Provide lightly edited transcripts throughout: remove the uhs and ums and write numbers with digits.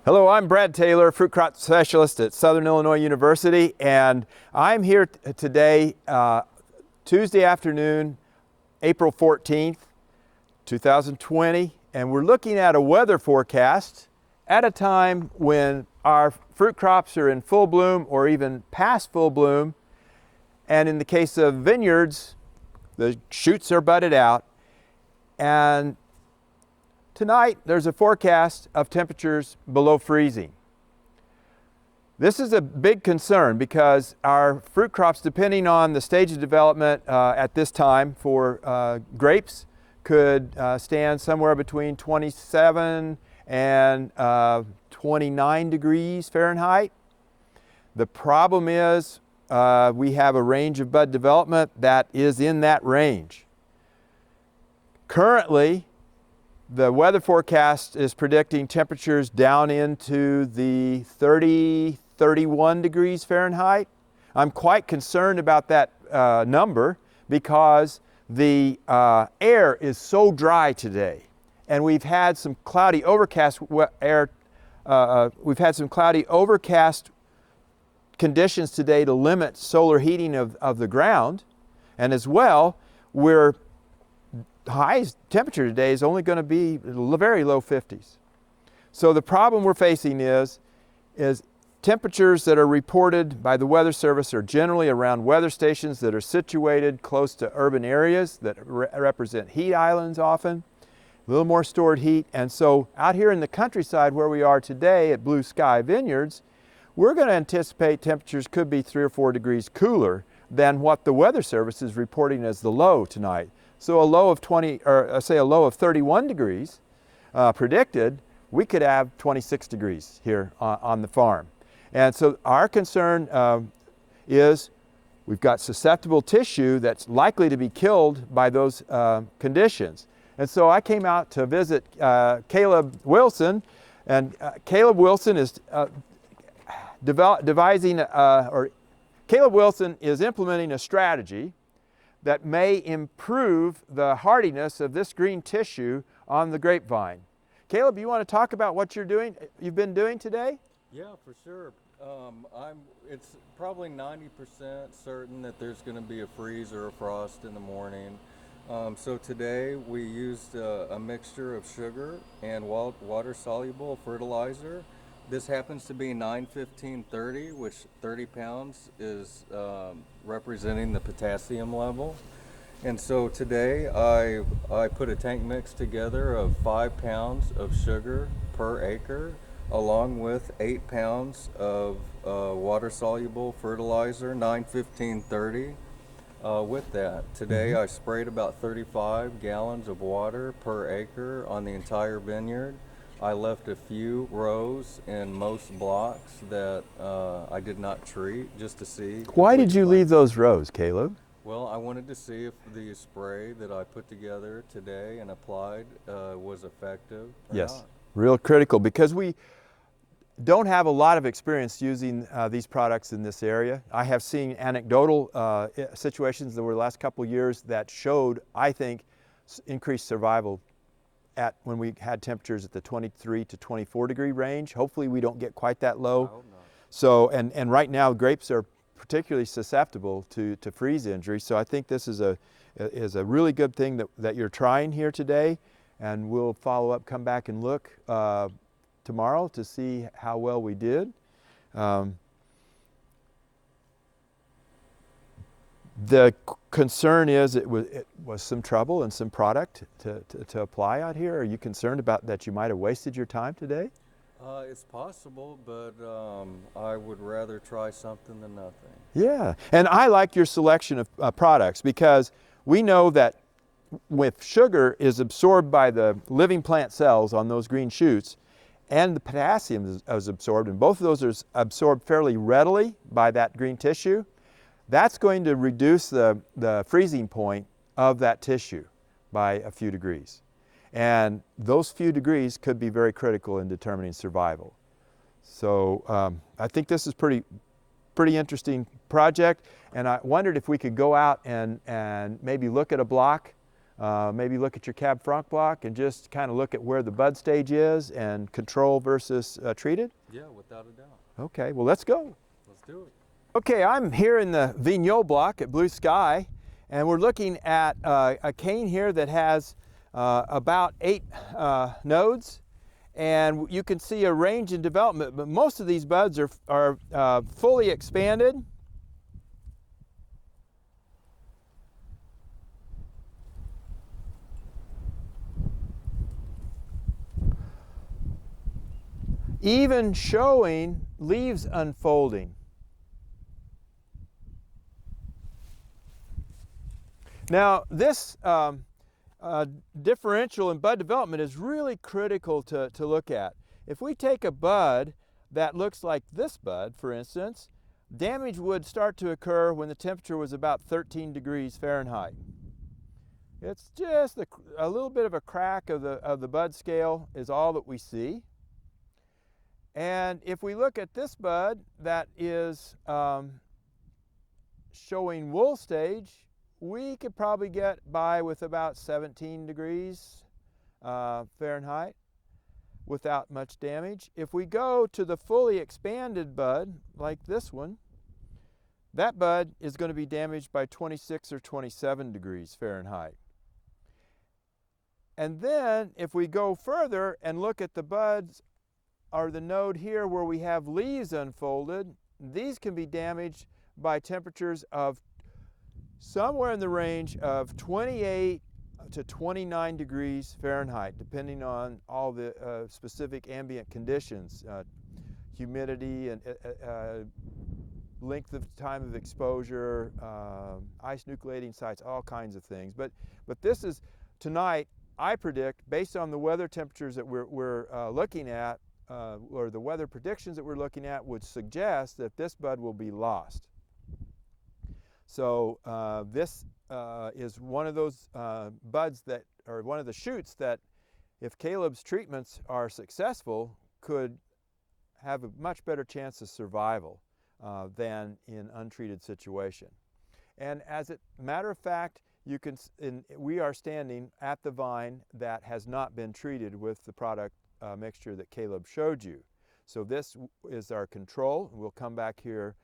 Hello, I'm Brad Taylor, fruit crop specialist at Southern Illinois University, and I'm here today, Tuesday afternoon, April 14th, 2020, and we're looking at a weather forecast at a time when our fruit crops are in full bloom or even past full bloom, and in the case of vineyards, the shoots are budded out, and tonight, there's a forecast of temperatures below freezing. This is a big concern because our fruit crops, depending on the stage of development at this time for grapes, could stand somewhere between 27 and 29 degrees Fahrenheit. The problem is we have a range of bud development that is in that range. Currently, the weather forecast is predicting temperatures down into the 31 degrees Fahrenheit. I'm quite concerned about that number because the air is so dry today, and we've had some cloudy overcast conditions today to limit solar heating of the ground, and as well, highest temperature today is only going to be very low 50s. So the problem we're facing is temperatures that are reported by the Weather Service are generally around weather stations that are situated close to urban areas that represent heat islands often, a little more stored heat. And so out here in the countryside where we are today at Blue Sky Vineyards, we're going to anticipate temperatures could be 3 or 4 degrees cooler than what the Weather Service is reporting as the low tonight. So a low of 31 degrees predicted, we could have 26 degrees here on the farm. And so our concern is we've got susceptible tissue that's likely to be killed by those conditions. And so I came out to visit Caleb Wilson, and Caleb Wilson is Caleb Wilson is implementing a strategy that may improve the hardiness of this green tissue on the grapevine. Caleb, you want to talk about what you've been doing today? Yeah, for sure. It's probably 90% certain that there's going to be a freeze or a frost in the morning. So today we used a mixture of sugar and water-soluble fertilizer. This happens to be 9-15-30, which 30 pounds is representing the potassium level. And so today I put a tank mix together of 5 pounds of sugar per acre, along with 8 pounds of water-soluble fertilizer, 9-15-30. With that, today I sprayed about 35 gallons of water per acre on the entire vineyard. I left a few rows in most blocks that I did not treat just to see. Why did you leave those rows, Caleb? Well, I wanted to see if the spray that I put together today and applied was effective or yes, not. Real critical because we don't have a lot of experience using these products in this area. I have seen anecdotal situations over the last couple of years that showed, I think, increased survival when we had temperatures at the 23 to 24 degree range. Hopefully we don't get quite that low. I hope not. So, and right now grapes are particularly susceptible to freeze injury. So I think this is a really good thing that you're trying here today, and we'll follow up, come back and look tomorrow to see how well we did. The concern is it was some trouble and some product to apply out here. Are you concerned about that you might have wasted your time today? It's possible, but I would rather try something than nothing. Yeah, and I like your selection of products because we know that if sugar is absorbed by the living plant cells on those green shoots, and the potassium is absorbed, and both of those are absorbed fairly readily by that green tissue, that's going to reduce the freezing point of that tissue by a few degrees. And those few degrees could be very critical in determining survival. So I think this is pretty interesting project, and I wondered if we could go out and maybe look at a block Maybe look at your cab front block and just kind of look at where the bud stage is and control versus treated? Yeah, without a doubt. Okay, well let's go. Let's do it. Okay, I'm here in the Vigneault block at Blue Sky, and we're looking at a cane here that has about 8 nodes, and you can see a range in development, but most of these buds are fully expanded. Even showing leaves unfolding. Now, this differential in bud development is really critical to look at. If we take a bud that looks like this bud, for instance, damage would start to occur when the temperature was about 13 degrees Fahrenheit. It's just a little bit of a crack of the bud scale is all that we see. And if we look at this bud that is showing wool stage, we could probably get by with about 17 degrees Fahrenheit without much damage. If we go to the fully expanded bud, like this one, that bud is going to be damaged by 26 or 27 degrees Fahrenheit. And then if we go further and look at the buds or the node here where we have leaves unfolded, these can be damaged by temperatures of somewhere in the range of 28 to 29 degrees Fahrenheit, depending on all the specific ambient conditions, humidity and length of time of exposure, ice nucleating sites, all kinds of things. But this is, tonight, I predict, based on the weather temperatures that we're looking at, or the weather predictions that we're looking at, would suggest that this bud will be lost. So this is one of those buds that, or one of the shoots that, if Caleb's treatments are successful, could have a much better chance of survival than in untreated situation. And as a matter of fact, we are standing at the vine that has not been treated with the product mixture that Caleb showed you. So this is our control. We'll come back here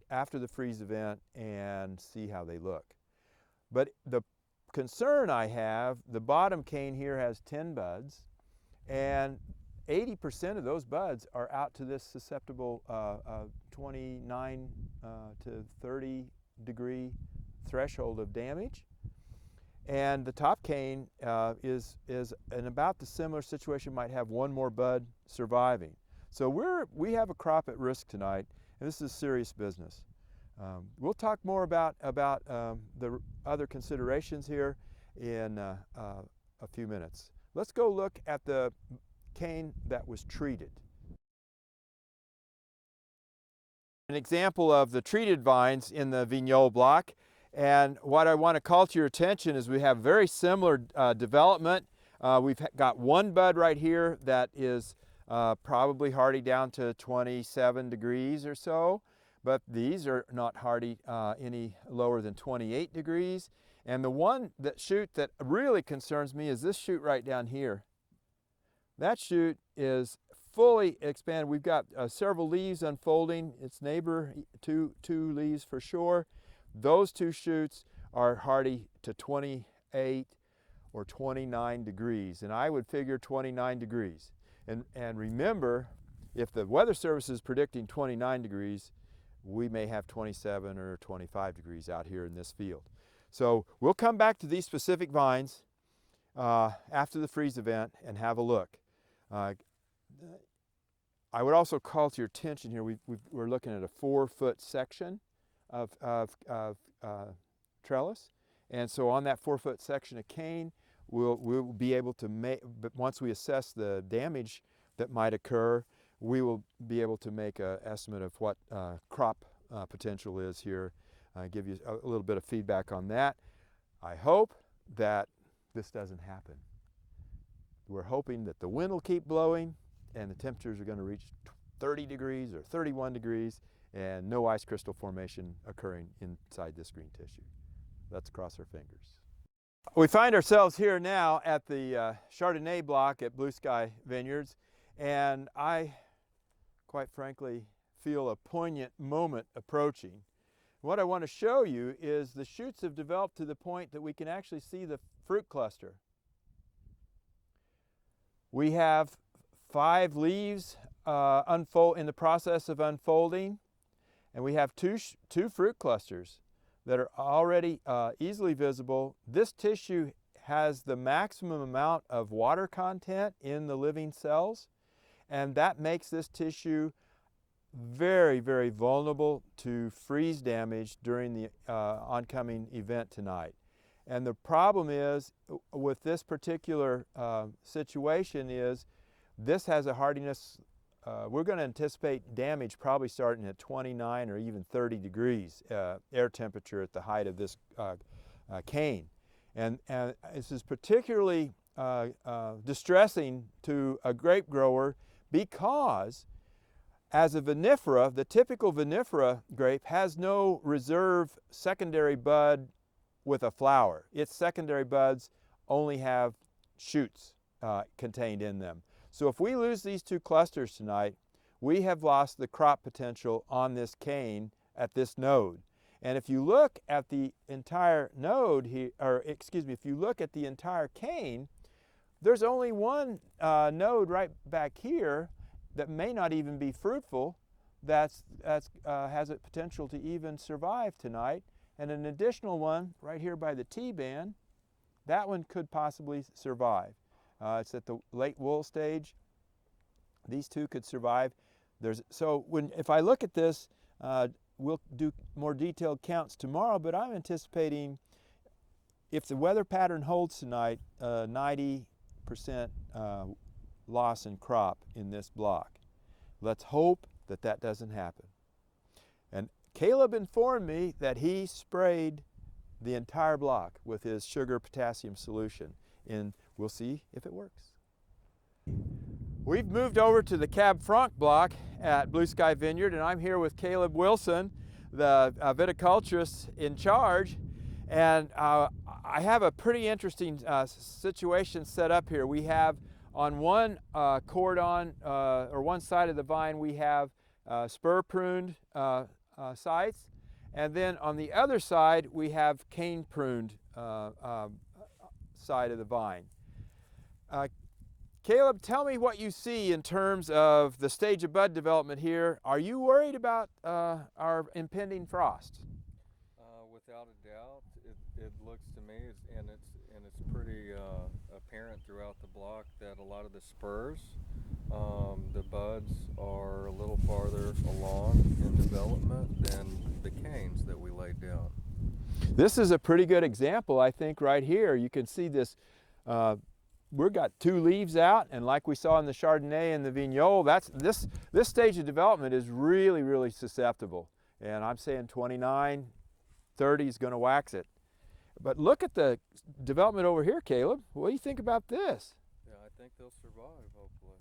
after the freeze event and see how they look. But the concern I have, the bottom cane here has 10 buds, and 80% of those buds are out to this susceptible 29 to 30 degree threshold of damage. And the top cane is in about the similar situation, might have one more bud surviving. So we have a crop at risk tonight, and this is serious business. We'll talk more about the other considerations here in a few minutes. Let's go look at the cane that was treated. An example of the treated vines in the Vigneault block. And what I want to call to your attention is we have very similar development. We've got one bud right here that is probably hardy down to 27 degrees or so, but these are not hardy any lower than 28 degrees. And the shoot that really concerns me is this shoot right down here. That shoot is fully expanded. We've got several leaves unfolding. Its neighbor, two leaves for sure. Those two shoots are hardy to 28 or 29 degrees, and I would figure 29 degrees. And remember, if the Weather Service is predicting 29 degrees, we may have 27 or 25 degrees out here in this field. So we'll come back to these specific vines after the freeze event and have a look. I would also call to your attention here, we're looking at a 4-foot section of trellis, and so on that 4-foot section of cane, we'll be able to make, but once we assess the damage that might occur, we will be able to make an estimate of what crop potential is here, give you a little bit of feedback on that. I hope that this doesn't happen. We're hoping that the wind will keep blowing and the temperatures are going to reach 30 degrees or 31 degrees and no ice crystal formation occurring inside this green tissue. Let's cross our fingers. We find ourselves here now at the Chardonnay block at Blue Sky Vineyards, and I, quite frankly, feel a poignant moment approaching. What I want to show you is the shoots have developed to the point that we can actually see the fruit cluster. We have 5 leaves in the process of unfolding, and we have two fruit clusters that are already easily visible. This tissue has the maximum amount of water content in the living cells, and that makes this tissue very, very vulnerable to freeze damage during the oncoming event tonight. And the problem is with this particular situation is this has a hardiness. We're going to anticipate damage probably starting at 29 or even 30 degrees air temperature at the height of this cane. And this is particularly distressing to a grape grower because as a vinifera, the typical vinifera grape has no reserve secondary bud with a flower. Its secondary buds only have shoots contained in them. So if we lose these 2 clusters tonight, we have lost the crop potential on this cane at this node. And if you look at the entire node here, or excuse me, if you look at the entire cane, there's only one node right back here that may not even be fruitful that has a potential to even survive tonight, and an additional one right here by the T-band. That one could possibly survive. It's at the late wool stage. These 2 could survive. If I look at this, we'll do more detailed counts tomorrow, but I'm anticipating if the weather pattern holds tonight, 90% loss in crop in this block. Let's hope that that doesn't happen. And Caleb informed me that he sprayed the entire block with his sugar potassium solution, and we'll see if it works. We've moved over to the Cab Franc block at Blue Sky Vineyard, and I'm here with Caleb Wilson, the viticulturist in charge. And I have a pretty interesting situation set up here. We have on one cordon, or one side of the vine, we have spur pruned sites, and then on the other side we have cane pruned side of the vine. Caleb, tell me what you see in terms of the stage of bud development here. Are you worried about our impending frost? Without a doubt, it looks to me, and it's pretty apparent throughout the block that a lot of the spurs, the buds are a little farther along in development than the canes that we laid down. This is a pretty good example, I think, right here. You can see this. We've got 2 leaves out, and like we saw in the Chardonnay and the Vigneault, this stage of development is really, really susceptible. And I'm saying 29, 30 is going to wax it. But look at the development over here, Caleb. What do you think about this? Yeah, I think they'll survive, hopefully.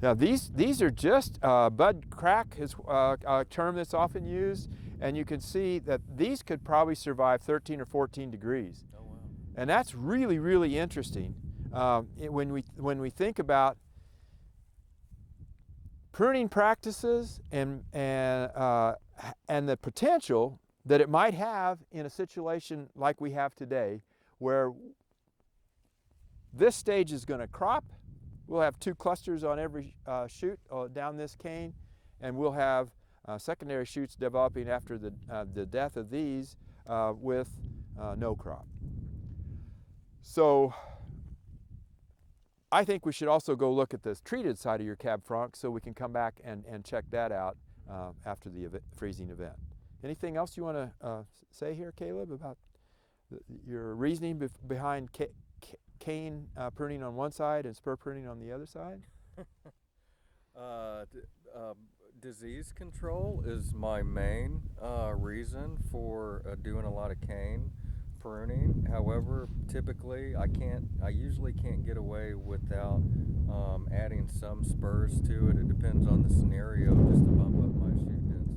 Now these are just bud crack is a term that's often used, and you can see that these could probably survive 13 or 14 degrees. Oh wow! And that's really, really interesting. When we think about pruning practices and the potential that it might have in a situation like we have today, where this stage is going to crop, we'll have 2 clusters on every shoot down this cane, and we'll have secondary shoots developing after the death of these with no crop. So I think we should also go look at this treated side of your Cab Franc so we can come back and check that out after the freezing event. Anything else you want to say here, Caleb, about your reasoning behind cane pruning on one side and spur pruning on the other side? Disease control is my main reason for doing a lot of cane pruning. However, typically I usually can't get away without adding some spurs to it. It depends on the scenario, just to bump up my shoot density.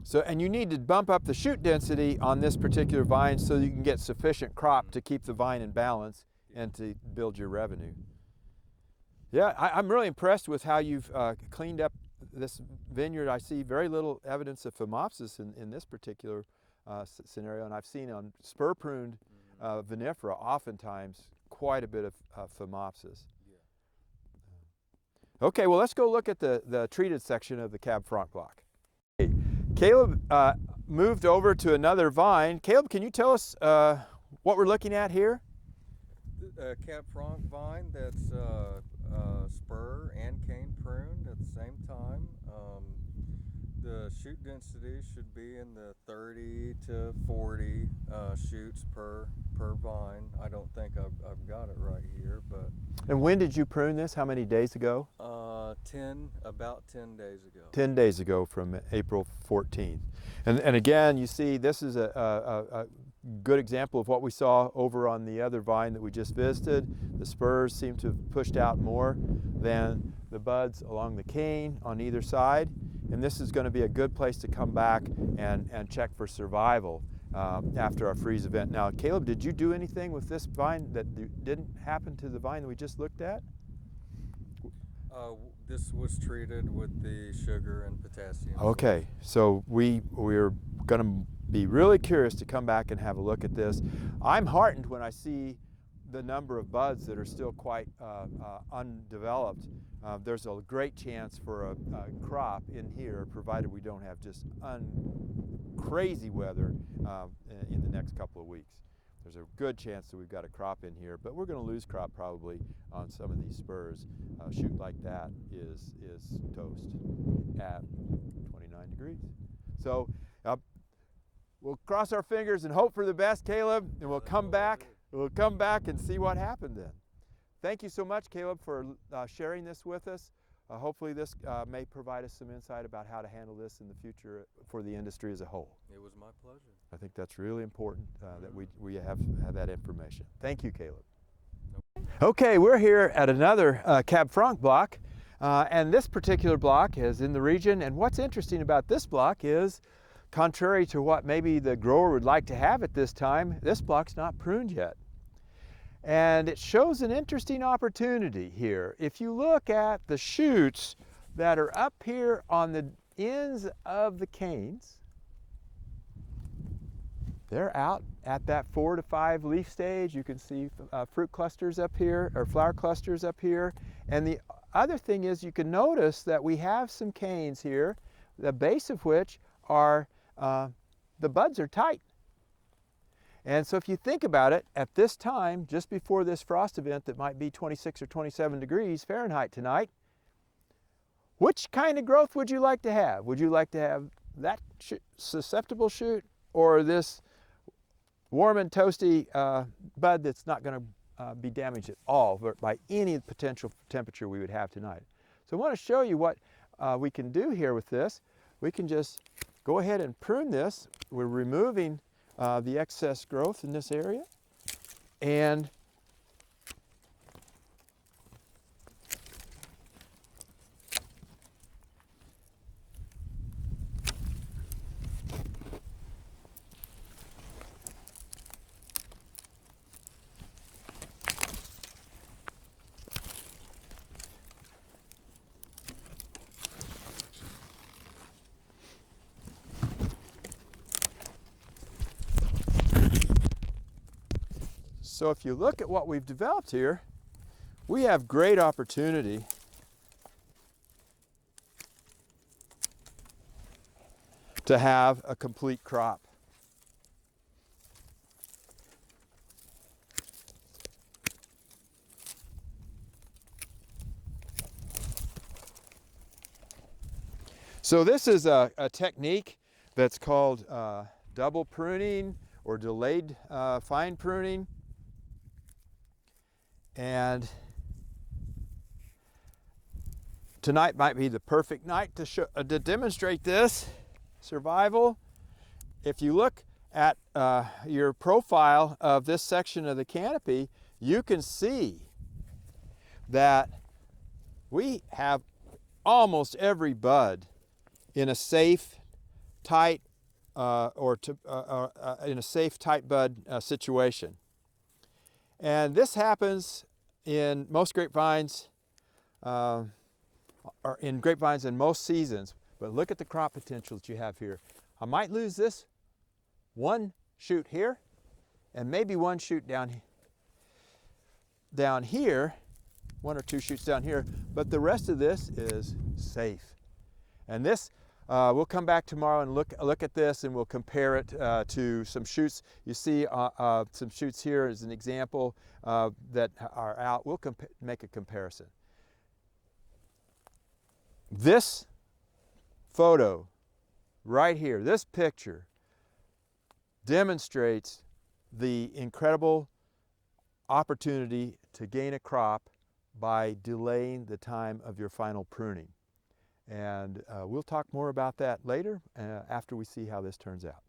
So, and you need to bump up the shoot density on this particular vine so you can get sufficient crop to keep the vine in balance and to build your revenue. Yeah, I'm really impressed with how you've cleaned up this vineyard. I see very little evidence of phomopsis in this particular scenario, and I've seen on spur pruned vinifera oftentimes quite a bit of phomopsis. Okay, well, let's go look at the treated section of the Cab Franc block. Caleb moved over to another vine. Caleb, can you tell us what we're looking at here? Cab Franc vine that's spur and cane pruned at the same time. The shoot density should be in the 30 to 40 shoots per vine. I don't think I've got it right here, but. And when did you prune this? How many days ago? About 10 days ago. 10 days ago from April 14th. And again, you see this is a good example of what we saw over on the other vine that we just visited. The spurs seem to have pushed out more than the buds along the cane on either side. And this is going to be a good place to come back and check for survival after our freeze event. Now, Caleb, did you do anything with this vine that didn't happen to the vine that we just looked at? This was treated with the sugar and potassium. Okay, so we're going to be really curious to come back and have a look at this. I'm heartened when I see the number of buds that are still quite undeveloped. There's a great chance for a crop in here, provided we don't have just crazy weather in the next couple of weeks. There's a good chance that we've got a crop in here, but we're going to lose crop probably on some of these spurs. A shoot like that is toast at 29 degrees. So we'll cross our fingers and hope for the best, Caleb, and we'll come back. We'll come back and see what happened then. Thank you so much, Caleb, for sharing this with us. Hopefully this may provide us some insight about how to handle this in the future for the industry as a whole. It was my pleasure. I think that's really important that we have that information. Thank you, Caleb. Okay, we're here at another Cab Franc block, and this particular block is in the region. And what's interesting about this block is, contrary to what maybe the grower would like to have at this time, this block's not pruned yet. And it shows an interesting opportunity here. If you look at the shoots that are up here on the ends of the canes, they're out at that 4 to 5 leaf stage. You can see fruit clusters up here, or flower clusters up here. And the other thing is, you can notice that we have some canes here, the base of which are, the buds are tight. And so if you think about it, at this time, just before this frost event that might be 26 or 27 degrees Fahrenheit tonight, which kind of growth would you like to have? Would you like to have that susceptible shoot, or this warm and toasty bud that's not going to be damaged at all by any potential temperature we would have tonight? So I want to show you what we can do here with this. We can just go ahead and prune this. We're removing the excess growth in this area, and so if you look at what we've developed here, we have great opportunity to have a complete crop. So this is a technique that's called double pruning or delayed fine pruning. And tonight might be the perfect night to demonstrate this survival. If you look at your profile of this section of the canopy, you can see that we have almost every bud in a safe tight or in a safe tight bud situation. And this happens in most grapevines, or in grapevines in most seasons. But look at the crop potential that you have here. I might lose this one shoot here and maybe one shoot down here, one or two shoots down here, but the rest of this is safe. And this, we'll come back tomorrow and look at this, and we'll compare it to some shoots. You see some shoots here as an example that are out. We'll make a comparison. This photo right here, this picture, demonstrates the incredible opportunity to gain a crop by delaying the time of your final pruning. And we'll talk more about that later after we see how this turns out.